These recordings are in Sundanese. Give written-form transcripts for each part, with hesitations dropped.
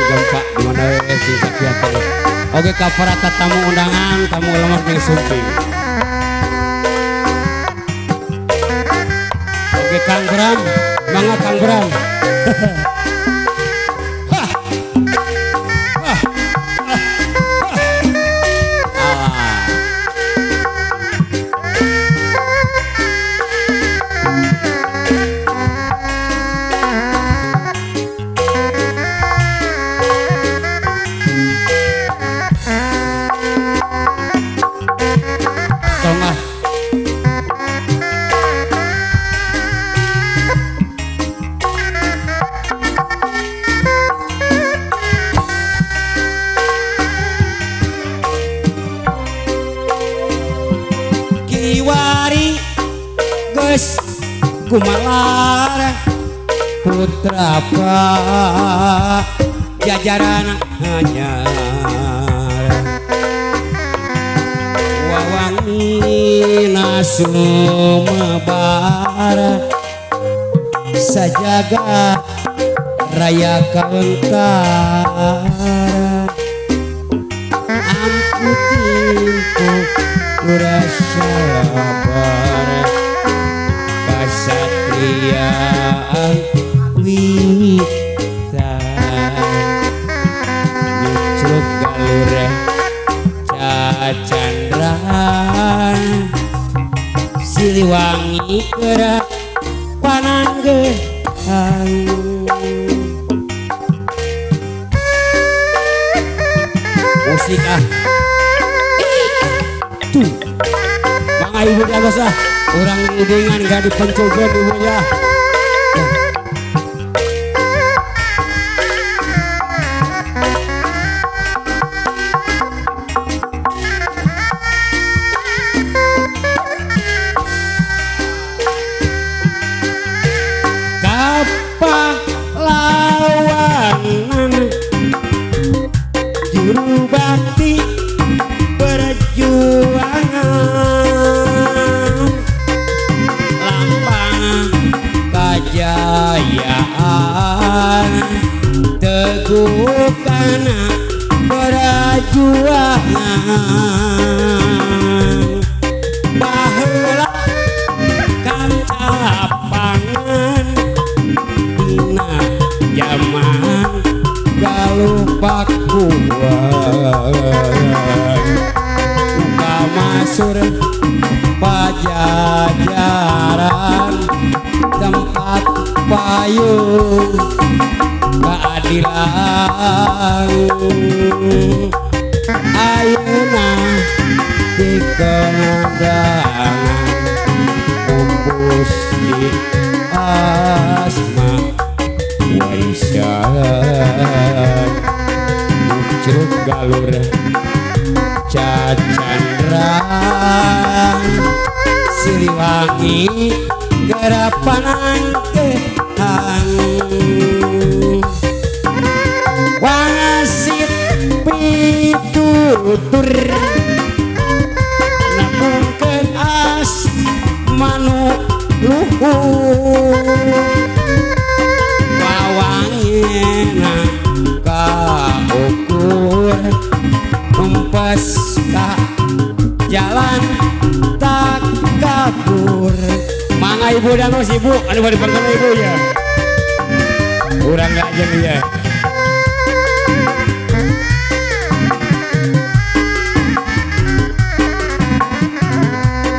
gempa di mana cing sakieu. Oke ka para tamu undangan, tamu lemah jeung sumping. Oke Kang Bram, mangga Kang Bram. Kumalar putra jajaran hanya wawangi nasumebar sajaga raya kawentar amputinku kurasa kesatria wita nyucuk galur cacandran Siliwangi gerak pananggehan musik tuh mangga ibu diagosah orang ngudingan gak dipencogan ibunya. Kapahlawanan juru bakti perjuangan kajayaan teguhkan perjuangan baheula kacapangan dina zaman galupakuan uga masur pajajaran tempat payung keadilan ayeuna dikenadangan pupus di asma waisyah ucruk galur cacandran Siliwangi garapan angkehan wasit pitutur napungkeun as manu luhur wawangina kaukur umpes ka jalan tak kabur. Mangga ibu dan os ibu anu bari pangkana ibu ya urang gak aja nih ya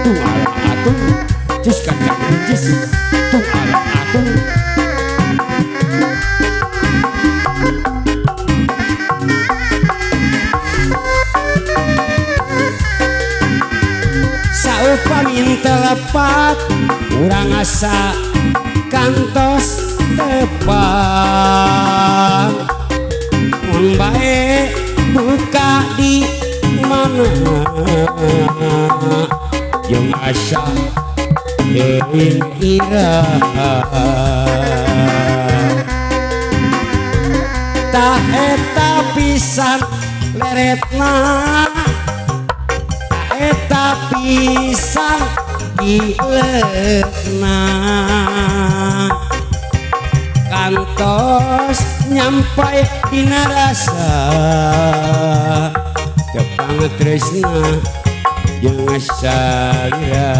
tuh ala atung jis kakak jis tuh ala atung saupamin telepat urang asa kantos tepat mun bae buka di mana jeung asa deui iraha tah eta pisan leretna eta pisan gileuna kantos nyampai dina rasa tepang tresna jeung salira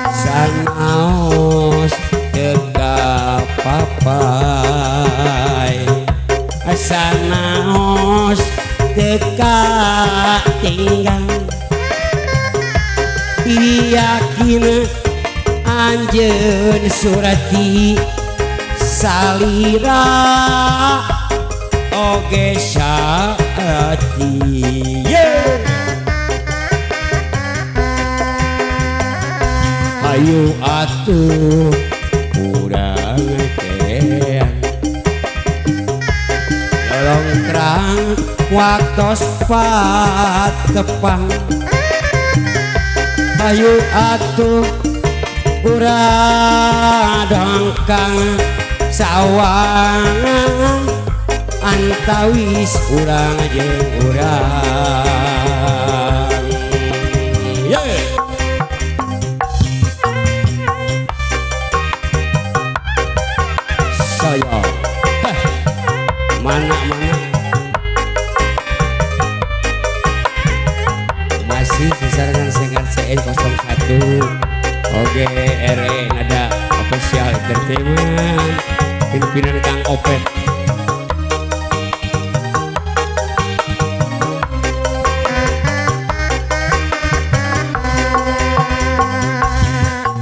sanaos teka papai sanaos teka tinggal yakin anjeun surati salira oge saati ayo atuh urang teh lolongkrang waktos patepang ayo atuh urang dongkang sawangan antawis urang jeung urang saya mana masih sisaran sengat CE01 oke RE nada official entertainment pimpinan Kang Opet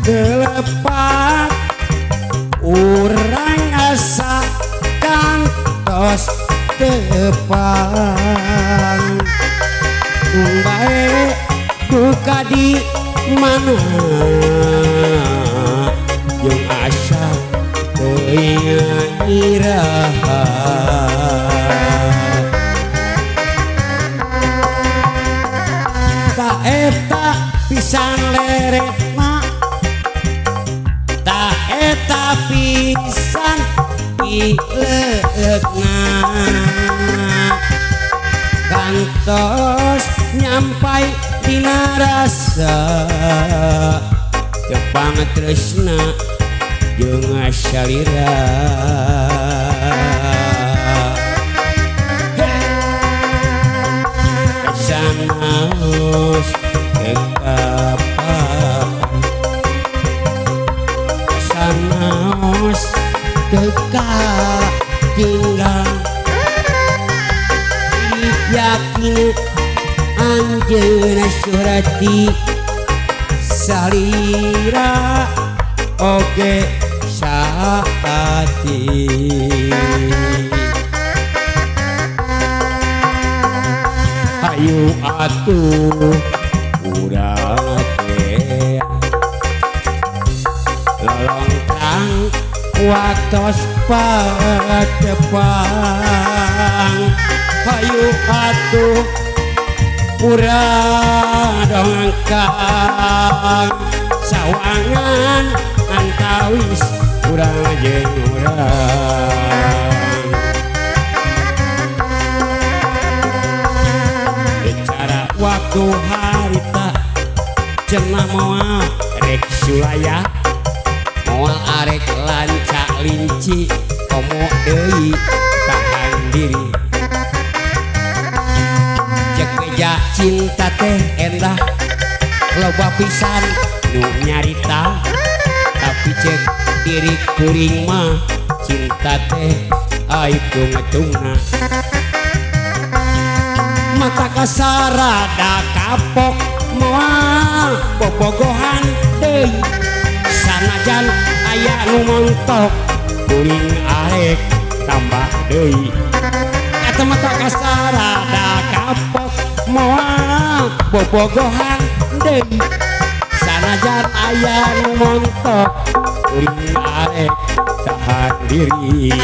gelepat urang asa kantos tepang bae buka di mana yang asa teuing iraha tak eta pisan leretna tak eta pisan ileukna kantos nyampai dina rasa tepang tresna jeung salira sanaos kekapan sanaos teka tinggal yakin anjeun surati salira oge saati ayo atuh urang teh lolongkrang waktos patepang ayo atuh urang dongkang sawangan antawis urang jeung urang bicara waktu harita cenah moal rek sulaya moal arek lanca linci komo deui tahan diri ja cinta teh endah loba pisan nu nyarita tapi cek diri kuring mah cinta teh aib tunga-tunga mata kasarada kapok moal bobogohan deui sanajan aya nu montok kuring arek tambah deui eta mata kasarada kapok moal bobogohan deui sanajan aya nu montok kuring arek tahan diri ye